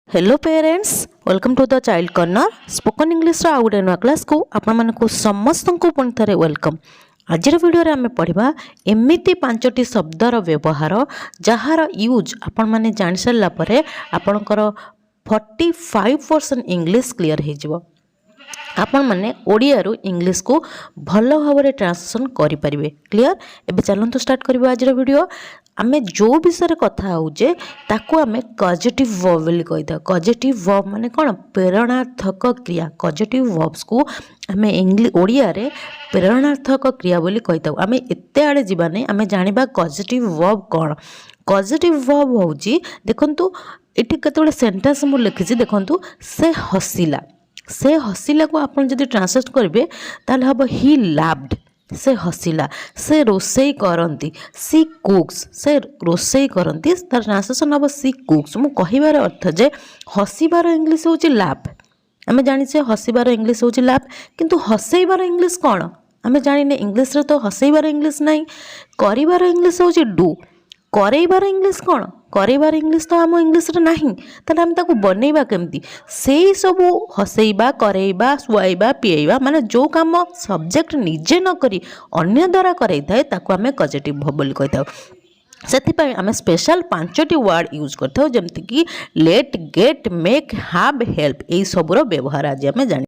Hello parents welcome to the child corner spoken English आउ गोटे नुआ क्लास को आपण समस्त को पुणी थे वेलकम। आज वीडियो आम पढ़ा एमती 5टी शब्दर व्यवहार जार यूज आपण मैंने जान सारापर आपणकर 45% इंग्लिश क्लीयर हो आपण मैंने ओडिया रु इंग्लिश को भल भाव ट्रांसलेशन करें। क्लीयर एबे चलते स्टार्ट करिबा आज वीडियो। आमे जो विषय कथा होचे ताको आमे पॉजिटिव वर्ब बोली कहिता। पॉजिटिव वर्ब माने कोन प्रेरणार्थक क्रिया। पॉजिटिव वर्ब्स को आमे इंग्लिश ओडिया रे प्रेरणार्थक क्रिया बोली कहिता। आमे एते आड़े जीवा नै आमे जानिबा पॉजिटिव वर्ब कोन। पॉजिटिव वर्ब होची देखंतु एठी केतबेले सेंटेंस मु लिखिछि देखंतु से हसिला को आप जब ट्रांसलेट करेंगे ताल हम ही लाव्ड से हसिला। से रोसई करती सी कुक्स से रोसई करती तार ट्रांसलेशन हम सी कुक्स। मु कहिबार अर्थ जे हसिबार इंग्लिश होची लाभ। आम जाने हसिबार इंग्लिश होची लाभ किंतु हसैबार इंग्लिश कौन आम जाने इंग्लिश रे तो हसैबार इंग्लिश नहीं। करिबार इंग्लिश होची डू। करैबार इंग्लिश कौन करैबार इंग्लिश तो आम इंग्लिश रे नहीं। ताले हम ताको बनैबा केमती से सब हसैबा करैबा सुआइबा पिएबा माने जो काम सब्जेक्ट निजे न करी अन्य द्वारा कराई थाए ताको आमे पॉजिटिव वर्ब बोली कहिताउ। सेथिपाई आमे स्पेशल 5टी वर्ड यूज करथाउ जेमति कि let get make have help एई सबरो व्यवहार आज आमे जानि।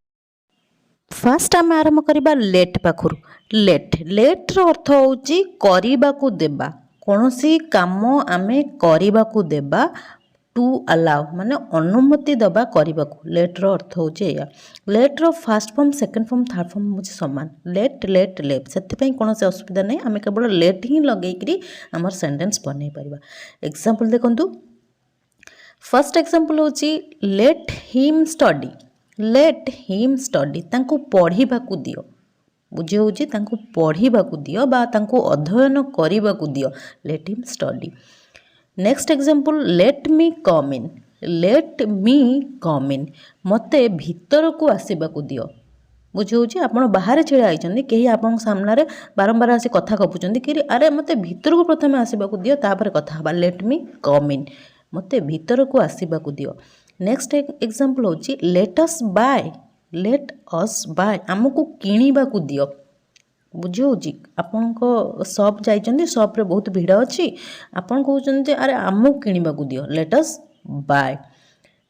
फर्स्ट आमे आरंभ करिबा लेट पाखरु। लेट रो अर्थ होची करिबा को देबा। कौनसी काम आमे करिबा को देबा टू अलाउ माने अनुमति दबा करिबा को। लेट रो अर्थ होचे या। लेट रो first form second form third form होचे समान। लेट लेट सेति पई कोनोसे असुविधा नै। आमे केवल लेट ही लगै करी हमर सेंटेंस बनै परिबा। एग्जांपल देखंतु फर्स्ट एग्जांपल होची let him study. Late him study तांको पढ़िबा को दियो। बुझे होची तांको पढ़िबा को दियो बा तांको अध्ययन करिबा को दियो। Let him study. Next example let me come in. Let me come in मते भीतर को आसीबा को दियो। बुझे होची आपण बाहर छिड़ा आइचंदी केही आपण सामना रे बारंबार आसी कथा गपुचंदी कि अरे मते भीतर को प्रथमे आसीबा को दियो तापर कथा हबा। लेट मी कम इन मते भीतर को आसीबा को दियो। नेक्स्ट एग्जांपल होची let us buy. Let us buy आमको किणीबा को दियो। बुझे होची आपण को शॉप जाइचंदी शॉप रे बहुत भीड़ अछि आपण कहउचंदी अरे आमको किणीबा को दियो। Let us buy.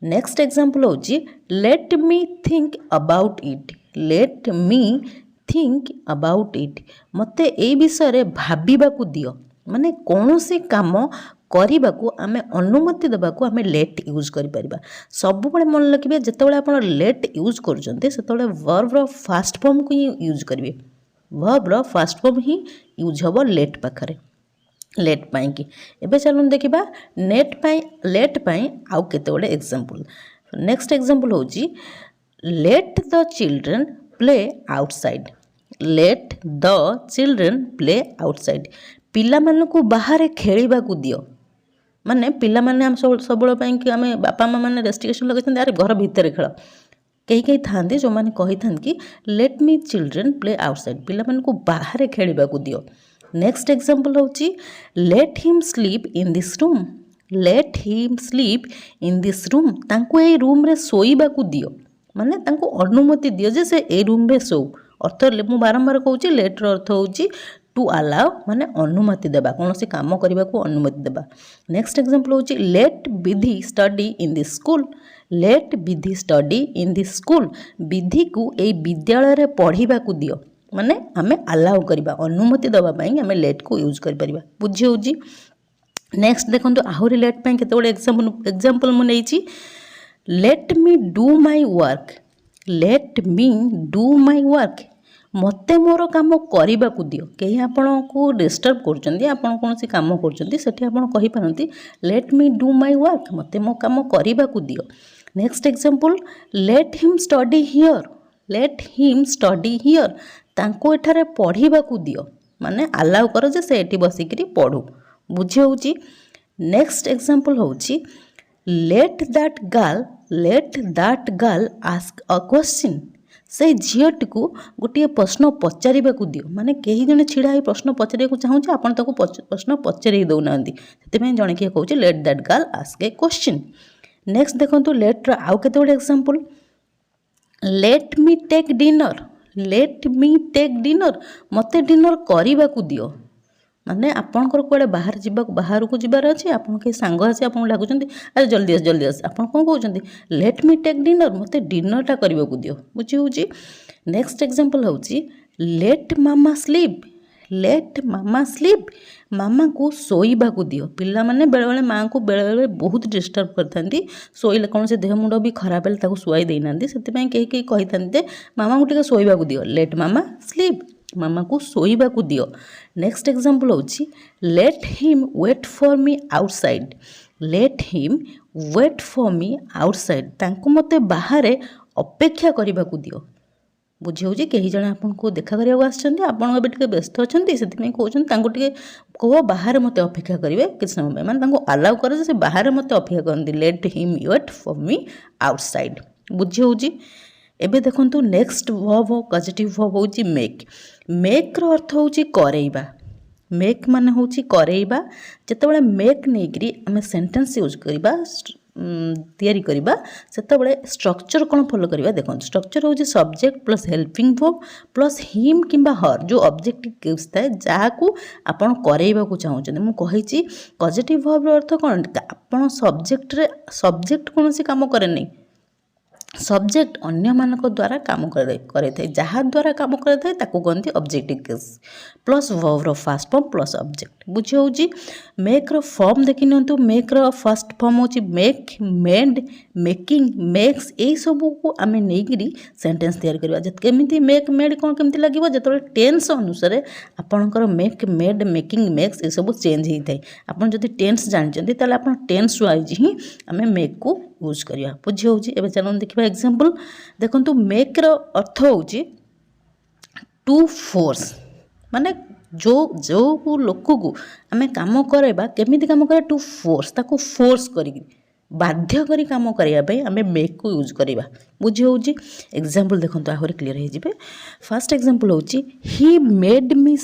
Next example होची let me think about it. Let me think about it मते ए विषय रे भाबिबा को दियो। माने कोनोसी काम करिबा को आमे अनुमति देबा को आमे लेट यूज करि परिबा। सब बळे मन रखिबे जेतेबेले आपण लेट यूज करजंते सेतेबेले वर्ब रो फर्स्ट फॉर्म को यूज करिवे। वर्ब रो फर्स्ट फॉर्म ही यूज हबो लेट पाखरे। लेट पाई कि एबे चलून देखिबा लेट पाई आउ केते बळे एग्जांपल। नेक्स्ट एग्जांपल होची let the children play outside. Let the children play outside पिला मानकु बाहर खेलिबा को दियो। माने पिला माने हम सब पई कि आमे बापा माँ माने रेस्ट्रिक्शन लगैछन अरे घर भीतर खेल। कहीं थांती जो मैंने कही था कि let me children play outside पिला मानकु बाहर खेलिबा को दियो। नेक्स्ट एग्जांपल होची let him sleep in this room. Let him sleep in this room तांको ए रूम रे सोईबा को दियो। माने तांको अनुमति दियो जे से ए रूम रे सो। अर्थ मु बारंबार कहूची लेट रो अर्थ होची टू अलाउ माने अनुमति देबा कोनोसी काम करबा को अनुमति देबा। नेक्स्ट एग्जांपल होची let Vidhi study in this school. Let Vidhi study in this school Vidhi को ए विद्यालय रे पढ़िबा को दियो। माने आमे अलाउ करबा अनुमति देबा पई आमे लेट को यूज कर परिबा। बुझी होची। नेक्स्ट देखंतु आहुरी लेट पई केते बडे एग्जांपल मु नेइची let me do my work. Let me do my work मते मोर काम करिबा को दियो। कहीं आपण को डिस्टर्ब करचंदी आपण कोनसी काम करचंदी सेठी आपण कहि पारंती let me do my work मते मो काम करिबा को दियो। Next example let him study here. Let him study here तांको एठारे पढ़िबा को दियो। माने अलाउ करो जे से एठी बसिकरी पढ़ू। बुझी होची। नेक्स्ट एग्जांपल होची late that girl ask a question. से झीटी को गोटे प्रश्न पचारिबा को दियो। माने कहीं जने छिड़ा ही प्रश्न पचारिया को चाहूचे आपण ताको प्रश्न पचारि दउनांती सेते जणे किए कहूचे let that girl ask a question. Next देखो लेट्र आउ केते गुडे example let me take dinner मते डिनर करने को दियो माने आपणकर कुआडे बाहर को जीवार अच्छे आपन के सांग आसी आपन डाकुचंती अरे जल्दी आस आपन कोन कहउचंती लेट मी टेक डिनर मते डिनरटा करने को दियो बुझी होची। नेक्स्ट एग्जांपल होची लेट मामा स्लीप मामा को सोईबा को दियो पिला माने बेले बेले माँ को बेले बेले बहुत डिस्टर्ब करथांती सोईले कौन से देह मुंड भी खराब है ताको सुआई देई नांती सेति कई कही थांते मामा को टिके सोईबा को दियो लेट मामा स्लीप मामा को सोईबा को दियो। नेक्स्ट एग्जांपल होची let him wait for me outside तांको मते बाहर अपेक्षा करबा को दियो बुझी होची कहीं जने आपन को देखा करिया आछंती आपन अबे टिके व्यस्त अछंती सेति कहउछन तांको टिके को बाहर मते अपेक्षा करिवे किछ समय माने तांको अलाउ करे से बाहर मते अपेक्षा करंती let him wait for me outside बुझी होची। एबे देखंतु नेक्स्ट वर्ब पॉजिटिव वर्ब होची मेक रो अर्थ होची करेइबा मेक माने होची करेइबा जेतेबेले मेक नेगरी हमें सेंटेंस यूज करबा तैयारी करबा सेतेबेले स्ट्रक्चर कोन फॉलो करबा देखो स्ट्रक्चर होची subject plus helping verb plus him किंबा हर जो ऑब्जेक्टिव यूज थाए जाहाकू आपण करेइबा को चाहउछन मु कहिची पॉजिटिव वर्ब रो अर्थ कोन आपण सब्जेक्ट कोनसी काम करे नै सब्जेक्ट अन्य मानक द्वारा काम करे थे जहाँ द्वारा काम करे थे ताको कहते ऑब्जेक्टिव केस प्लस वर्ब रो फर्स्ट फॉर्म प्लस ऑब्जेक्ट बुझी होची। मेक रो फॉर्म देखि नंतु मेक रो फर्स्ट फॉर्म होची make made making makes a सब को आमे नेगिरी सेंटेंस तैयार करबा जत केमिति मेक मेड कोन केमिति लागिवो जतले टेंस अनुसार आपनकर make made making makes a सब चेंज ही थाए आपन जति टेंस जानचंती ताले आपन टेंस वाइज ही आमे मेक को यूज करिया बुझी होची। एबे चलन देखिबा एग्जांपल देखंतु मेक रो अर्थ होची टू फोर्स माने जो जो लोक को आमे काम करेबा केमिति काम करे टू फोर्स ताको फोर्स करी बाध्य करी काम करिया पे आमे मेक को यूज करिबा बुझी होची। एग्जांपल देखंतु आहुरी क्लियर हे जिबे फर्स्ट एग्जांपल होची ही मेड मी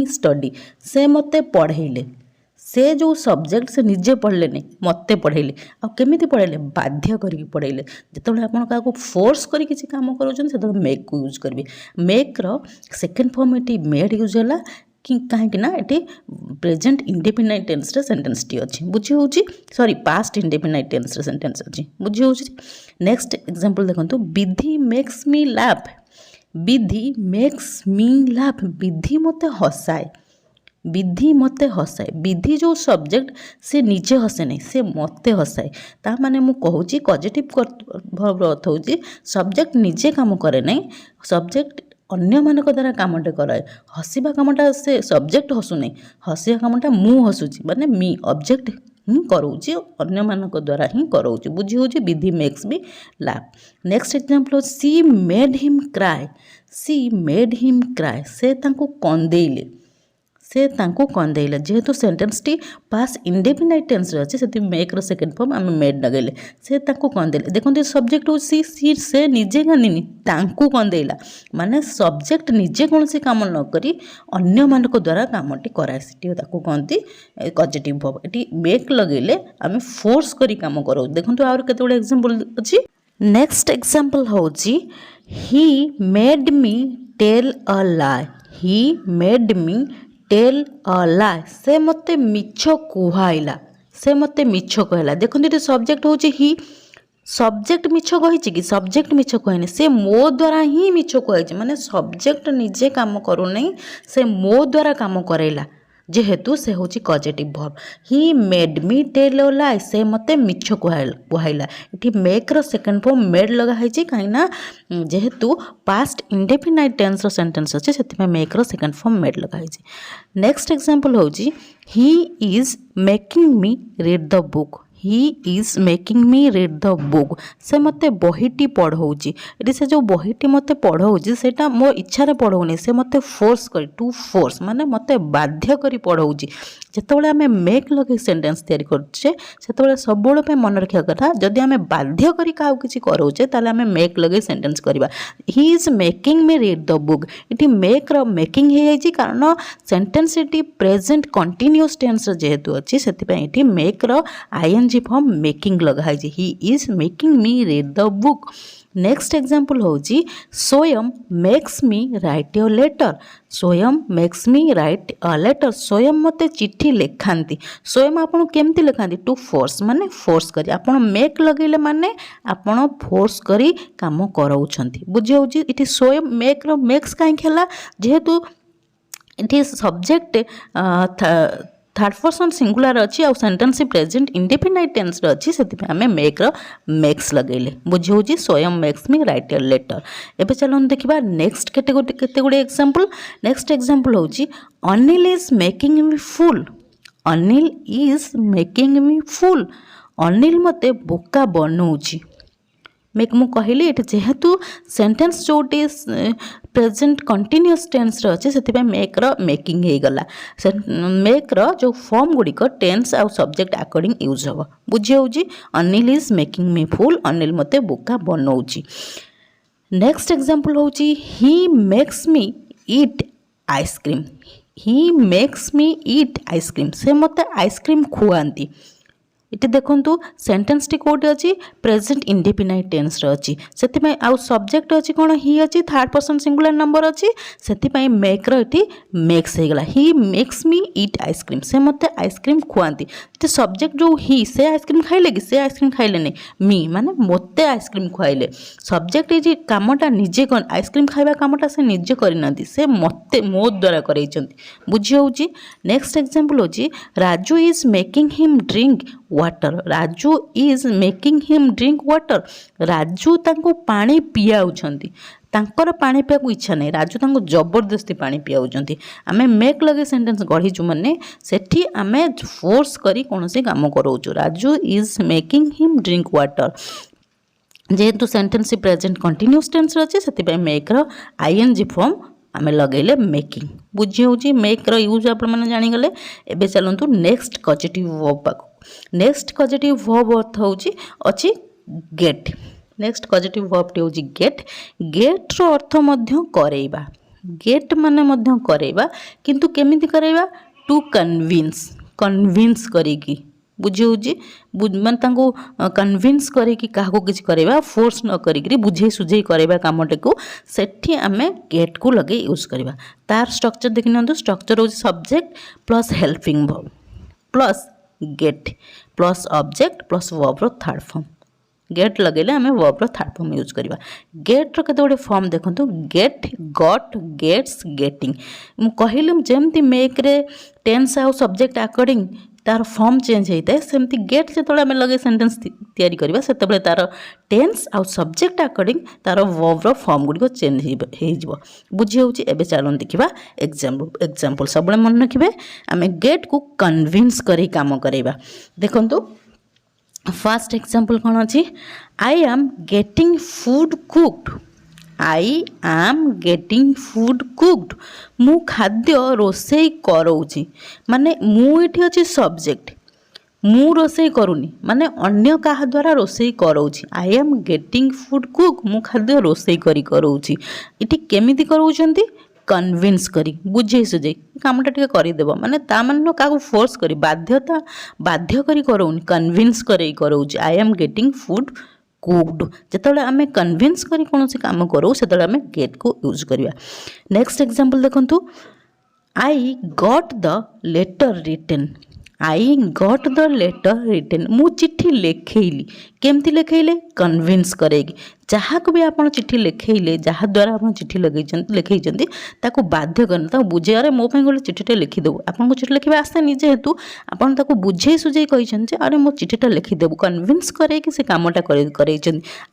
स्टडी से मते पढ़ेले से जो सब्जेक्ट से निजे पढ़ले नहीं मते पढ़ेले आ केमिति पढ़ेले बाध्य करिक पढ़ेले जेतेबेले आपण का फोर्स करी किछि काम करूछन सेतेबेले मेक को यूज करबे मेक रो सेकंड फॉर्म एटी मेड यूज होला कि कहीं ना ये प्रेजेंट इंडेफिनाइट टेंस रे सेंटेंस टी अच्छी बुझी होची सॉरी पास्ट इंडेफिनाइट टेंस रे सेंटेंस अच्छी बुझी होची। नेक्स्ट एग्जांपल देखंतु विधि मेक्स मी लाफ विधि मते हसाए विधि जो सब्जेक्ट से निजे हसे नहीं से मते हसाए ता माने मु कहूची पॉजिटिव वर्ब अर्थ होची सब्जेक्ट निजे काम करे नहीं सब्जेक्ट अन्य मानक द्वारा कामटे कराए हसवा कामटा से सब्जेक्ट हसु नहीं हसवा कामटा मु हसुची माने मी ऑब्जेक्ट ही करोची अन्य मानक द्वारा ही करोची बुझी होची विधि makes me laugh. Next example she made him cry से तांको कंदेले जेहेतु सेंटेंस टी पास इंडेफिनाइट टेंस रे अछि सेति मेक रो सेकंड फॉर्म आमे मेड लगेले से तांको कंदेले देखंतु सब्जेक्ट हो सी से निजे कानिनी तांको कंदेला माने सब्जेक्ट निजे कोनसी काम न करी अन्य मानक द्वारा कामटी कराय सिटी ताको कहंती पॉजिटिव वर्ब एटी मेक लगेले आमे फोर्स करी काम करो देखंतु और केते एग्जांपल अछि। नेक्स्ट एग्जांपल होची ही made me tell a lie से मते मिछ कहला देखो ये सब्जेक्ट होची ही सब्जेक्ट मिछ कही कि सब्जेक्ट मिछ कहनी से मो द्वारा ही मिछ कही माने सब्जेक्ट निजे काम करू नहीं से मो द्वारा काम करेला जेहेतु से होची positive verb he made me tell a lie से मते मिछ कहला इठी मेक रो सेकंड फॉर्म मेड लगा है कहीं ना जेहेतु पास्ट इंडेफिनाइट टेंस रो सेंटेंस अछि सेति में मेक रो सेकंड फॉर्म मेड लगा है। नेक्स्ट एग्जांपल होची he is making me read the book he is making me read the book. ସେ ମୋତେ ବହିଟି ପଢ଼ଉଛି। ଏଠି ସେ ଯେଉଁ ବହିଟି ମୋତେ ପଢ଼ଉଛି ସେଇଟା ମୋ ଇଚ୍ଛାରେ ପଢ଼ଉନି, ସେ ମୋତେ ଫୋର୍ସ କରି, ଟୁ ଫୋର୍ସ ମାନେ ମୋତେ ବାଧ୍ୟ କରି ପଢ଼ଉଛି। ଯେତେବେଳେ ଆମେ ମେକ୍ ଲଗେଇ ସେଣ୍ଟେନ୍ସ ତିଆରି କରୁଛେ ସେତେବେଳେ ସବୁବେଳେ ପାଇଁ ମନେ ରଖିବା କଥା, ଯଦି ଆମେ ବାଧ୍ୟ କରି କାହାକୁ କିଛି କରାଉଛେ ତାହେଲେ ଆମେ ମେକ୍ ଲଗେଇ ସେଣ୍ଟେନ୍ସ କରିବା। ହି is making me read the book, ଏଠି ମେକ୍ର ମେକିଂ ହେଇଯାଇଛି କାରଣ ସେଣ୍ଟେନ୍ସ ଏଠି ପ୍ରେଜେଣ୍ଟ କଣ୍ଟିନ୍ୟୁଅସ୍ ଟେନ୍ସର ଯେହେତୁ ଅଛି ସେଥିପାଇଁ ଏଠି ମେକ୍ର ଆଇଏନଜି ଫର୍ମ ମେକିଂ ଲଗା ହେଇଛି। He is making me read the book. Next example ହେଉଛି ସ୍ୱୟଂ ମେକ୍ସ ମି ରାଇଟ୍ ୟ ଲେଟର୍। ସ୍ୱୟଂ ମେକ୍ସ ମି ରାଇଟ୍ ଅ ଲେଟର୍, ସ୍ୱୟଂ ମୋତେ ଚିଠି ଲେଖାନ୍ତି। ସ୍ୱୟଂ ଆପଣ କେମିତି ଲେଖାନ୍ତି? ଟୁ ଫୋର୍ସ ମାନେ ଫୋର୍ସ କରି, ଆପଣ ମେକ୍ ଲଗେଇଲେ ମାନେ ଆପଣ ଫୋର୍ସ କରି କାମ କରାଉଛନ୍ତି। ବୁଝିହେଉଛି? ଏଠି ସ୍ୱୟଂ ମେକ୍ର ମେକ୍ସ କାହିଁକି ହେଲା? ଯେହେତୁ ଏଠି ସବଜେକ୍ଟ ଥାର୍ଡ଼ ପର୍ସନ୍ ସିଙ୍ଗୁଲାର ଅଛି ଆଉ ସେଣ୍ଟେନ୍ସ ପ୍ରେଜେଣ୍ଟ ଇଣ୍ଡେଫିନାଇଟ୍ ଟେନ୍ସରେ ଅଛି, ସେଥିପାଇଁ ଆମେ ମେକ୍ର ମେକ୍ସ ଲଗେଇଲେ। ବୁଝିହେଉଛି? ସ୍ୱୟଂ ମେକ୍ସ ମି ରାଇଟ୍ ୟ ଲେଟର୍। ଏବେ ଚାଲନ୍ତୁ ଦେଖିବା ନେକ୍ସଟ କେତେ ଗୁଡ଼ିଏ ଏକ୍ଜାମ୍ପଲ୍। ନେକ୍ସଟ ଏକ୍ଜାମ୍ପଲ୍ ହେଉଛି ଅନିଲ ଇଜ୍ ମେକିଂ ମି ଫୁଲ୍। ଅନିଲ ଇଜ୍ ମେକିଂ ମି ଫୁଲ୍, ଅନିଲ ମୋତେ ବୋକା ବନଉଛି। ମୁଁ କହିଲି ଏଠି ଯେହେତୁ ସେଣ୍ଟେନ୍ସ ଯେଉଁଟି ପ୍ରେଜେଣ୍ଟ କଣ୍ଟିନ୍ୟୁଅସ୍ ଟେନ୍ସରେ ଅଛି ସେଥିପାଇଁ ମେକ୍ର ମେକିଂ ହେଇଗଲା। ମେକ୍ର ଯେଉଁ ଫର୍ମ ଗୁଡ଼ିକ ଟେନ୍ସ ଆଉ ସବଜେକ୍ଟ ଆକର୍ଡ଼ିଂ ୟୁଜ୍ ହେବ। ବୁଝିହେଉଛି? ଅନିଲ ଇଜ୍ ମେକିଂ ମି ଫୁଲ୍, ଅନିଲ ମୋତେ ବୋକା ବନଉଛି। ନେକ୍ସଟ ଏକ୍ଜାମ୍ପଲ୍ ହେଉଛି ହି ମେକ୍ସ ମି ଇଟ୍ ଆଇସ୍କ୍ରିମ୍। ହି ମେକ୍ସ ମି ଇଟ୍ ଆଇସ୍କ୍ରିମ୍, ସେ ମୋତେ ଆଇସ୍କ୍ରିମ୍ ଖୁଆନ୍ତି। ଏଠି ଦେଖନ୍ତୁ ସେଣ୍ଟେନ୍ସଟି କେଉଁଠି ଅଛି? ପ୍ରେଜେଣ୍ଟ ଇଣ୍ଡେଫିନାଇଟ୍ ଟେନ୍ସରେ ଅଛି, ସେଥିପାଇଁ ଆଉ ସବଜେକ୍ଟ ଅଛି କ'ଣ? ହି ଅଛି, ଥାର୍ଡ଼ ପର୍ସନ୍ ସିଙ୍ଗୁଲାର ନମ୍ବର ଅଛି, ସେଥିପାଇଁ ମେକ୍ର ଏଠି ମେକ୍ସ ହେଇଗଲା। ହି ମେକ୍ସ ମି ଇଟ୍ ଆଇସ୍କ୍ରିମ୍, ସେ ମୋତେ ଆଇସ୍କ୍ରିମ୍ ଖୁଆନ୍ତି। ତ ସବଜେକ୍ଟ ଯେଉଁ ହି, ସେ ଆଇସ୍କ୍ରିମ୍ ଖାଇଲେ କି? ସେ ଆଇସ୍କ୍ରିମ୍ ଖାଇଲେନି, ମି ମାନେ ମୋତେ ଆଇସ୍କ୍ରିମ୍ ଖୁଆଇଲେ। ସବଜେକ୍ଟ ଏଠି କାମଟା ନିଜେ ଆଇସ୍କ୍ରିମ୍ ଖାଇବା କାମଟା ସେ ନିଜେ କରିନାହାନ୍ତି, ସେ ମୋତେ ମୋ ଦ୍ୱାରା କରେଇଛନ୍ତି। ବୁଝିହେଉଛି? ନେକ୍ସଟ ଏକ୍ଜାମ୍ପଲ୍ ହେଉଛି Raju is making him drink water. Raju is making him drink water, Raju ତାଙ୍କୁ ପାଣି ପିଆଉଛନ୍ତି। ତାଙ୍କର ପାଣି ପିଇବାକୁ ଇଚ୍ଛା ନାହିଁ, ରାଜୁ ତାଙ୍କୁ ଜବରଦସ୍ତି ପାଣି ପିଆଉଛନ୍ତି। ଆମେ ମେକ୍ ଲଗେଇ ସେଣ୍ଟେନ୍ସ ଗଢ଼ିଛୁ ମାନେ ସେଠି ଆମେ ଫୋର୍ସ କରି କୌଣସି କାମ କରାଉଛୁ। Raju is making him drink water, ଯେହେତୁ ସେଣ୍ଟେନ୍ସ ପ୍ରେଜେଣ୍ଟ କଣ୍ଟିନ୍ୟୁଅସ୍ ଟେନ୍ସରେ ଅଛି ସେଥିପାଇଁ ମେକ୍ର ଆଇଏନଜି ଫର୍ମ ଆମେ ଲଗେଇଲେ ମେକିଂ। ବୁଝିହେଉଛି? ମେକ୍ର ୟୁଜ୍ ଆପଣମାନେ ଜାଣିଗଲେ। ଏବେ ଚାଲନ୍ତୁ ନେକ୍ସଟ କଜେଟିଭ୍ ଭର୍ବ ପାଖକୁ। ନେକ୍ସଟ କଜେଟିଭ୍ ଭର୍ବ ଅର୍ଥ ହେଉଛି ଅଛି ଗେଟ୍। ନେକ୍ସଟ କଜେଟିଭ୍ ଭର୍ବଟି ହେଉଛି ଗେଟ୍। ଗେଟ୍ର ଅର୍ଥ ମଧ୍ୟ କରେଇବା। ଗେଟ୍ ମାନେ ମଧ୍ୟ କରେଇବା, କିନ୍ତୁ କେମିତି କରେଇବା? ଟୁ କନଭିନ୍ସ, କନଭିନ୍ସ କରିକି। ବୁଝିହେଉଛି? ମାନେ ତାଙ୍କୁ କନଭିନ୍ସ କରିକି କାହାକୁ କିଛି କରେଇବା, ଫୋର୍ସ ନ କରିକି ବୁଝେଇ ସୁଝେଇ କରେଇବା କାମଟିକୁ, ସେଠି ଆମେ ଗେଟ୍କୁ ଲଗେଇ ୟୁଜ୍ କରିବା। ତାର ଷ୍ଟ୍ରକ୍ଚର ଦେଖିନିଅନ୍ତୁ। ଷ୍ଟ୍ରକ୍ଚର ହେଉଛି subject plus helping verb plus get plus object plus ଭର୍ବର ଥାର୍ଡ଼ ଫର୍ମ। ଗେଟ୍ ଲଗେଇଲେ ଆମେ ଭର୍ବର ଥାର୍ଡ଼ ଫର୍ମ ୟୁଜ୍ କରିବା। ଗେଟ୍ର କେତେ ଗୁଡ଼ିଏ ଫର୍ମ ଦେଖନ୍ତୁ। Get, got, gets, getting. ମୁଁ କହିଲି ଯେମିତି ମେକ୍ରେ ଟେନ୍ସ ଆଉ ସବଜେକ୍ଟ ଆକର୍ଡ଼ିଂ ତାର ଫର୍ମ ଚେଞ୍ଜ ହେଇଥାଏ, ସେମିତି ଗେଟ୍ ଯେତେବେଳେ ଆମେ ଲଗେଇ ସେଣ୍ଟେନ୍ସ ତିଆରି କରିବା ସେତେବେଳେ ତାର ଟେନ୍ସ ଆଉ ସବଜେକ୍ଟ ଆକର୍ଡ଼ିଂ ତାର ଭର୍ବର ଫର୍ମ ଗୁଡ଼ିକ ଚେଞ୍ଜ ହେଇଯିବ। ବୁଝିହେଉଛି? ଏବେ ଚାଲନ୍ତୁ ଦେଖିବା ଏକ୍ଜାମ୍ପଲ୍। ସବୁବେଳେ ମନେ ରଖିବେ ଆମେ ଗେଟ୍କୁ କନଭିନ୍ସ କରି କାମ କରେଇବା। ଦେଖନ୍ତୁ ଫାର୍ଷ୍ଟ ଏକ୍ଜାମ୍ପଲ୍ କ'ଣ ଅଛି? I am getting food cooked. I am getting food cooked, ମୁଁ ଖାଦ୍ୟ ରୋଷେଇ କରଉଛି। ମାନେ ମୁଁ ଏଠି ଅଛି ସବଜେକ୍ଟ, ମୁଁ ରୋଷେଇ କରୁନି, ମାନେ ଅନ୍ୟ କାହା ଦ୍ୱାରା ରୋଷେଇ କରଉଛି। I am getting food cook, ମୁଁ ଖାଦ୍ୟ ରୋଷେଇ କରି କରଉଛି। ଏଠି କେମିତି କରଉଛନ୍ତି? କନଭିନ୍ସ କରି, ବୁଝେଇ ସୁଝେଇ କାମଟା ଟିକେ କରିଦେବ, ମାନେ ତା ମାନେ କାହାକୁ ଫୋର୍ସ କରି, ବାଧ୍ୟ କରି କରଉନି, କନଭିନ୍ସ କରେଇ କରଉଛି। I am getting food cooked. ଯେତେବେଳେ ଆମେ କନଭିନ୍ସ କରି କୌଣସି କାମ କରୁ ସେତେବେଳେ ଆମେ ଗେଟ୍କୁ ୟୁଜ୍ କରିବା। ନେକ୍ସଟ ଏକ୍ଜାମ୍ପଲ୍ ଦେଖନ୍ତୁ। I got the letter written. I got the letter written, ମୁଁ ଚିଠି ଲେଖେଇଲି। କେମିତି ଲେଖେଇଲେ? କନଭିନ୍ସ କରେଇକି। जहाँ को भी आप चिठी लिखेले जहाँद्वारा आप चिठी लिखई ताकू बाध्य करना बुझे अरे मो गोटे चिठीटे लिखिदेबू आपको चिठी लिखा आसेनि जेहेतु आपको बुझे सुझे कहते अरे मो चिठीटा लिखिदेबू कन्विन्स करके से कमटा कर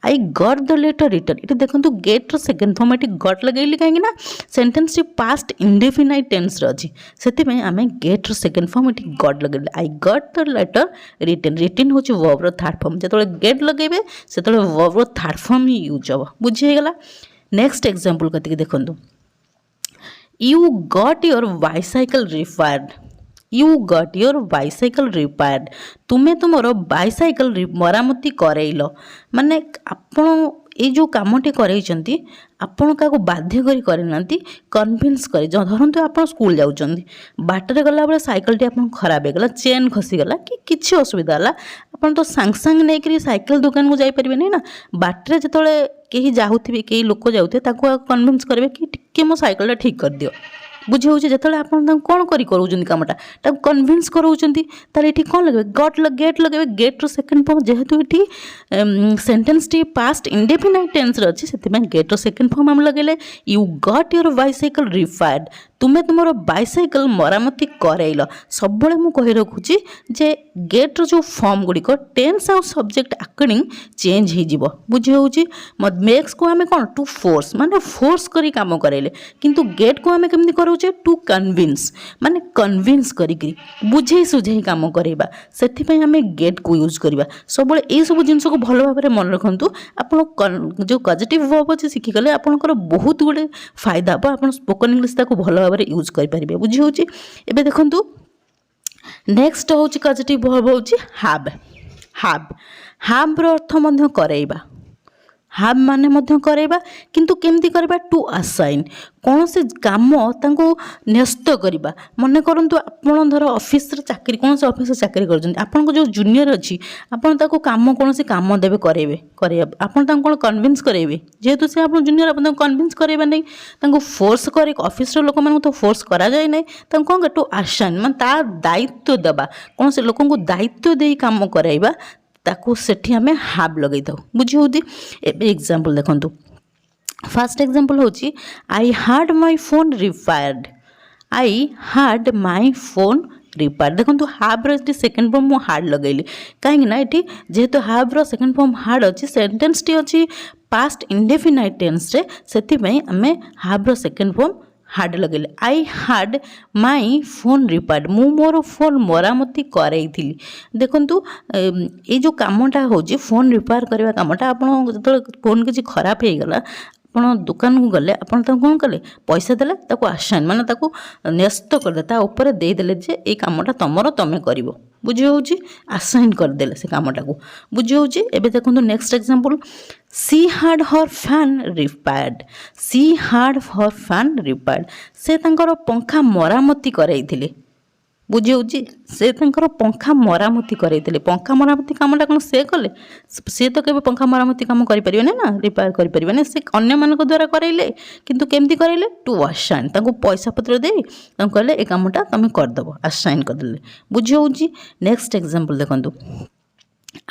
आई गट द लेटर रिटर्न ये देखो गेट सेकेंड फॉर्म ये गट लगे कहीं सेंटेंस पास्ट इंडेफिनाइट टेंस अच्छी से आम गेट सेकेंड फॉर्म ये गट लगे I got the letter written written हूँ वर्ब थर्ड फॉर्म जो गेट लगे से वर्ब थर्ड फॉर्म ही यूज हम बुझीगला। नेक्स्ट एग्जांपल कति देखो you got your bicycle repaired you got your bicycle repaired तुम्हें तुमर बाइसाइकल मरामती करैल माने आपण ये जो कमटे करते आपण क्या बाध्य करना कन्भिन्स कर धरतु आप स्कूल जाऊँच बाटर गला बेले साइकिल टी आप खराब हो गला चेन खसीगला कि किसी असुविधा है आप तो सांग सांग नहीं साइकिल दुकान को जापर ना बाटर जो कहीं जाऊे कई लोक जाऊे कन्भिन्स करेंगे कि टिके मो साइकिल ठीक कर दियो बुझे जो आप कौन कर कमटा कन्भिन्स कराउछंती ताले एठी कौन लगे गेट लगे गेट रो सेकंड फॉर्म जेहेतु एठी सेंटेंस टी पास्ट इंडेफिनाइट टेंस रो अछि सेति गेट रो सेकंड फॉर्म हम लगेले you got your bicycle repaired तुम्हें तुम बाइसाइकल मरामती करैल सब मु कहि रखुची जे गेट रो जो फॉर्म गुड़िक टेंस आउ सब्जेक्ट अकॉर्डिंग चेंज हो जिवो बुझे होची मेक्स को आमे कोन टू फोर्स माने फोर्स करी काम करैले किंतु गेट को आमे केमनी करूचे टू कन्विन्स माने कन्विन्स करी बुझे सुझे काम करैबा सेथि पय आमे गेट को यूज करबा सब ए सब जिंस को भलो भाबरे मन रखंतु आपण जो पॉजिटिव वर्ब अछि सिखि गले आपनकर बहुत गुडे फायदा बा आपण स्पोकन इंग्लिश ताको भलो भाबरे यूज करि परिबे बुझी होची एबे देखंतु नेक्स्ट होची पॉजिटिव वर्ब होची हैव रो अर्थ मध्य करैबा हाब माने मध्य करैबा किंतु केमती करबा टू असाइन कौन से काम तांको न्यस्त करबा मने करंतु आपण धर ऑफिस रे चाकरी कौन से ऑफिस रे चाकरी करजन आपण को जो जूनियर अछि आपण ताको काम कौन से काम देबे करे आपण तांको कोन कन्विन्स करेबे जेहेतु से आपण जूनियर आपण तांको कन्विन्स करेबा नै तांको फोर्स करे ऑफिस रे लोक मानको तो फोर्स करा जाय नै तांको कोन टू असाइन मान ता दायित्व देबा कौन से लोकन को दायित्व देई काम कराइबा ताकू सेठी हमें हाब लगे था बुझी होती एबे एग्जांपल देखंतु फर्स्ट एग्जांपल होची I had my phone repaired I had my phone repaired देखंतु हैव रो सेकंड फॉर्म मु हार्ड लगैली काहे ना एठी जेहेतु हैव रो सेकंड फॉर्म हार्ड अछि सेंटेंस टी अछि पास्ट इंडेफिनाइट टेंस रे सेति पई हमें हैव रो सेकंड फॉर्म हार्ड लगे I had my phone repaired मु मोर फोन मरामती करई देखंतु ये जो कामटा होची फोन रिपेयर करवा कामटा आपण जो फोन किसी खराब हो गला आपण दुकान को गले आपण कौन कले पैसा देले ताको आसाइन माने ताको न्यस्त करदे ता ऊपर दे देले जे ए कामटा तमरो तमे करिवो बुझे होची आसाइन कर देले से कामटा को बुझे होची एबे देखंतु next example she had her fan repaired she had her fan repaired से तांकर पंखा मरामती करैथिले बुझे होची से तांकर पंखा मरामती करैथिले पंखा मरामती कामटा कोन से कले से तो केबे पंखा मरामती काम करि परिबे ना रिपेयर करि परिबे ना से अन्य मानक द्वारा करैले किंतु केमती करैले टू असाइन तांको पैसा पत्र दे तांको कहले ए कामटा तमे कर दबो असाइन कर देले बुझे होची नेक्स्ट एग्जांपल देखंतु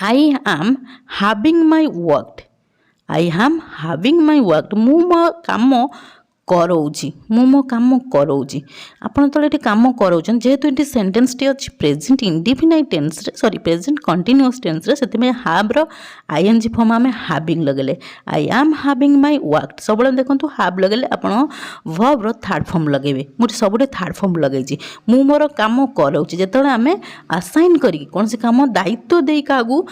I am having my work I am having my work मु मो काम करौची मु मो काम करौची आपण तो ये काम कराउछन जेहेतु ये सेंटेंस टी अछि प्रेजेंट इंडेफिनाइट टेंस रे सॉरी प्रेजेंट कंटीन्यूअस टेंस रे सेति में हैव रो आईएनजी फॉर्म में हैविंग लगले I am having my work सब देखंतु हैव लगले आपण वर्ब रो थर्ड फॉर्म लगेबे मुझे सबुठे थर्ड फॉर्म लगैछि मु मोर काम करौची जेतले हमें असाइन करी कोन से काम दायित्व देई कागु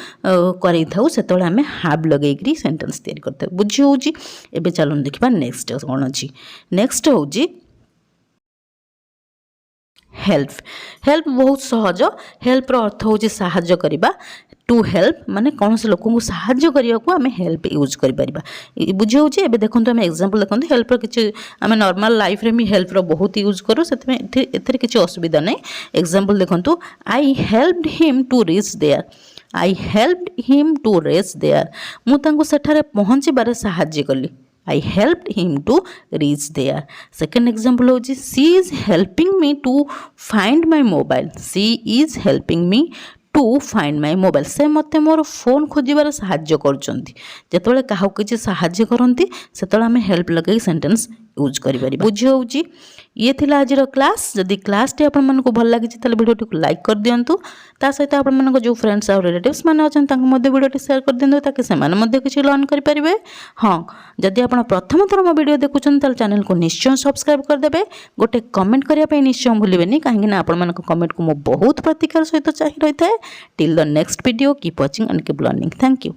करै थाउ सेतले हमें हैव लगैकरी सेंटेंस तैयार करते बुझी होउची एबे चलन देखिबा नेक्स्ट कोन अछि नेक्स्ट होजी हेल्प हेल्प बहुत सहज हेल्प रो अर्थ होजी सहाय्य करबा टू हेल्प माने कौन से लोक को सहाय्य करिया को हमें हेल्प यूज करि परिबा बुझे होची एबे देखंतु हम एग्जांपल देखंतु हेल्प रो किछि हमें नॉर्मल लाइफ रे मी हेल्प रो बहुत यूज करू सेते में एथरे किछि असुविधा नै एग्जांपल देखंतु I helped him to reach there I helped him to reach there मु तांको सेठारे पहुंची बारे सहाय्य कली I helped him to reach there. Second example होची she is helping me to find my mobile. She is helping me to find my mobile से मते मोर phone खोजिबार साहाय्य करछंती जेतबेले काहू किछि साहाय्य करंती सेतबेले आमे हेल्प लगे सेंटेंस यूज करि परिबा बुझी होउची ये थिला आजिर क्लास जदि क्लास टी आपन मन को भल लागि छि तले वीडियो टी लाइक कर दियंतु ता सहित आपन मन को जो फ्रेंड्स और रिलेटिव्स माने अछन तांको मध्ये वीडियो टी शेयर कर दियंतु ताकि से माने मध्ये किछि लर्न करि परिबे हां जदि आपन प्रथम थर मो वीडियो देखुछन तले चैनल को निश्चय सब्सक्राइब कर देबे गोटे कमेंट करिया पे निश्चय भूलिबेनी काहे ना आपन मन को कमेंट को मो बहुत प्रतिकार सहित चाहि रहिथाय till the next video keep watching and keep learning thank you.